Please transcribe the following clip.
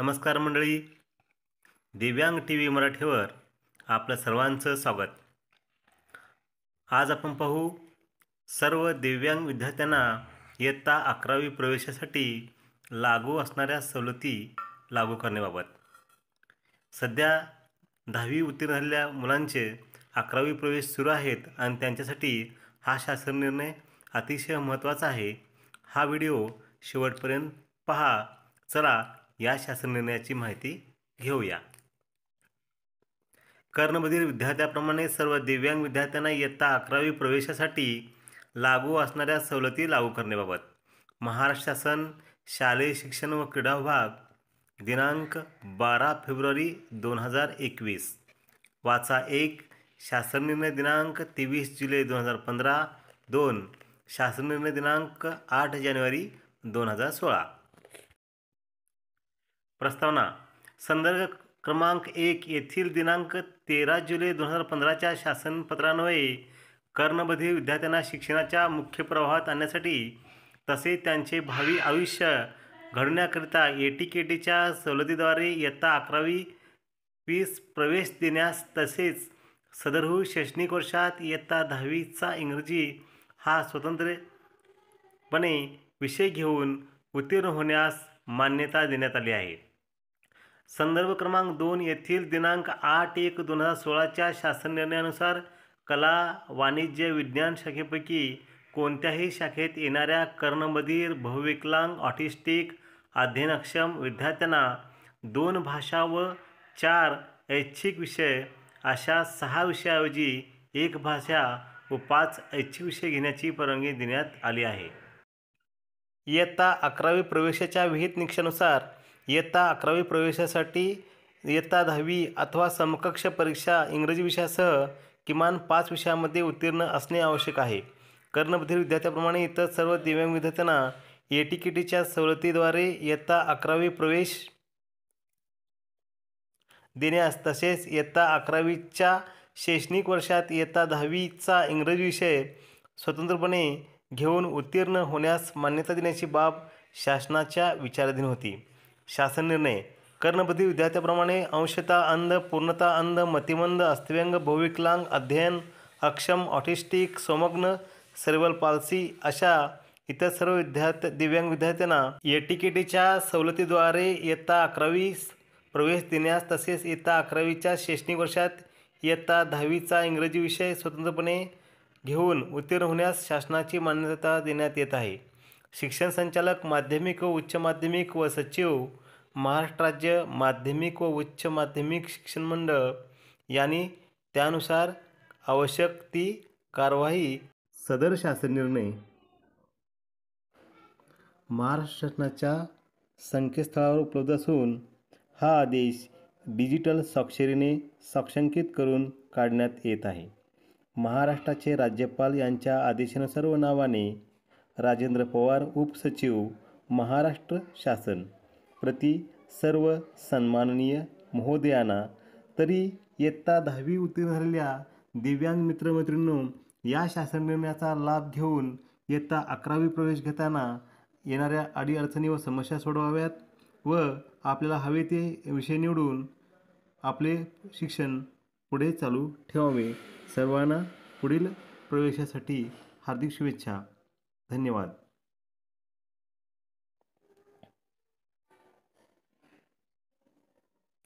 नमस्कार मंडळी, दिव्यांग टी व्ही मराठीवर आपलं सर्वांचं स्वागत. आज आपण पाहू सर्व दिव्यांग विद्यार्थ्यांना इयत्ता 11वी प्रवेशासाठी लागू असणाऱ्या सवलती लागू करण्याबाबत. सध्या 10वी उत्तीर्ण झालेल्या मुलांचे 11वी प्रवेश सुरू आहेत आणि त्यांच्यासाठी हा शासन निर्णय अतिशय महत्त्वाचा आहे. हा व्हिडिओ शेवटपर्यंत पहा. चला या शासन निर्णयाची माहिती घेऊया. कर्णबधिर विद्यार्थ्याप्रमाणे सर्व दिव्यांग विद्यार्थ्यांना इयत्ता 11वी प्रवेशासाठी लागू असणाऱ्या सवलती लागू करण्याबाबत महाराष्ट्र शासन शालेय शिक्षण व क्रीडा विभाग दिनांक 12 फेब्रुवारी 2021 वाचा 1 शासन निर्णय दिनांक 23 जुलै 2015 2 शासन निर्णय दिनांक 8 जानेवारी 2016. प्रस्तावना. संदर्भ क्रमांक 1 येथील दिनांक 13 जुलै 2015च्या शासनपत्रान्वये कर्णबधिर विद्यार्थ्यांना शिक्षणाच्या मुख्य प्रवाहात आणण्यासाठी तसेच त्यांचे भावी आयुष्य घडवण्याकरिता एटीकेटीच्या सवलतीद्वारे इयत्ता 11वी प्रवेश देण्यास तसेच सदरहू शैक्षणिक वर्षात इयत्ता 10वीचा इंग्रजी हा स्वतंत्रपणे विषय घेऊन उत्तीर्ण होण्यास मान्यता देण्यात आली आहे. संदर्भ क्रमांक 2 येथील दिनांक 8/1/2016च्या शासन निर्णयानुसार कला, वाणिज्य, विज्ञान शाखेपैकी कोणत्याही शाखेत येणाऱ्या कर्णबधिर, बहुविकलांग, ऑटिस्टिक, अध्ययनक्षम विद्यार्थ्यांना 2 भाषा व 4 ऐच्छिक विषय अशा 6 विषयाऐवजी 1 भाषा व 5 ऐच्छिक विषय घेण्याची परवानगी देण्यात आली आहे. इयत्ता 11वी प्रवेशाच्या विहित निकषानुसार इयत्ता 11वी प्रवेशासाठी इयत्ता 10वी अथवा समकक्ष परीक्षा इंग्रजी विषयासह किमान 5 विषयामध्ये उत्तीर्ण असणे आवश्यक आहे. कर्णबधिर विद्यार्थ्याप्रमाणे इतर सर्व दिव्यांग विद्यार्थ्यांना एटीकेटीच्या सवलतीद्वारे इयत्ता 11वी प्रवेश देण्यास तसेच इयत्ता 11वीच्या शैक्षणिक वर्षात इयत्ता 10वीचा इंग्रजी विषय स्वतंत्रपणे घेऊन उत्तीर्ण होण्यास मान्यता देण्याची बाब शासनाच्या विचाराधीन होती. शासन निर्णय. कर्णबधिर विद्यार्थ्याप्रमाणे अंशतः अंध, पूर्णतः अंध, मतिमंद, अस्थिव्यंग, बहुविकलांग, अध्ययन अक्षम, ऑटिस्टिक, सोमग्न, सेरेब्रल पाल्सी अशा इतर सर्व दिव्यांग विद्यार्थ्यांना एटीकेटीच्या सवलतीद्वारे इयत्ता 11वी प्रवेश देण्यास तसेच इयत्ता 11वीच्या शैक्षणिक वर्षात इयत्ता 10वीचा इंग्रजी विषय स्वतंत्रपणे घेऊन उत्तीर्ण होण्यास शासनाची मान्यता देण्यात येत आहे. शिक्षण संचालक, माध्यमिक व उच्च माध्यमिक व सचिव, महाराष्ट्र राज्य माध्यमिक व उच्च माध्यमिक शिक्षण मंडळ यांनी त्यानुसार आवश्यक ती कार्यवाही. सदर शासन निर्णय महाराष्ट्र शासनाच्या संकेतस्थळावर उपलब्ध असून हा आदेश डिजिटल स्वाक्षरीने साक्षांकित करून काढण्यात येत आहे. महाराष्ट्राचे राज्यपाल यांच्या आदेशानुसार व नावाने राजेंद्र पवार, उपसचिव, महाराष्ट्र शासन. प्रति सर्व सन्माननीय महोदयांना. तरी इयत्ता 10वी उत्तीर्ण झालेल्या दिव्यांग मित्रमैत्रिणींनो, या शासन निर्णयाचा लाभ घेऊन इयत्ता 11वी प्रवेश घेताना येणाऱ्या अडीअडचणी व समस्या सोडवाव्यात व आपल्याला हवे ते विषय निवडून आपले शिक्षण पुढे चालू ठेवावे. सर्वांना पुढील प्रवेशासाठी हार्दिक शुभेच्छा. धन्यवाद.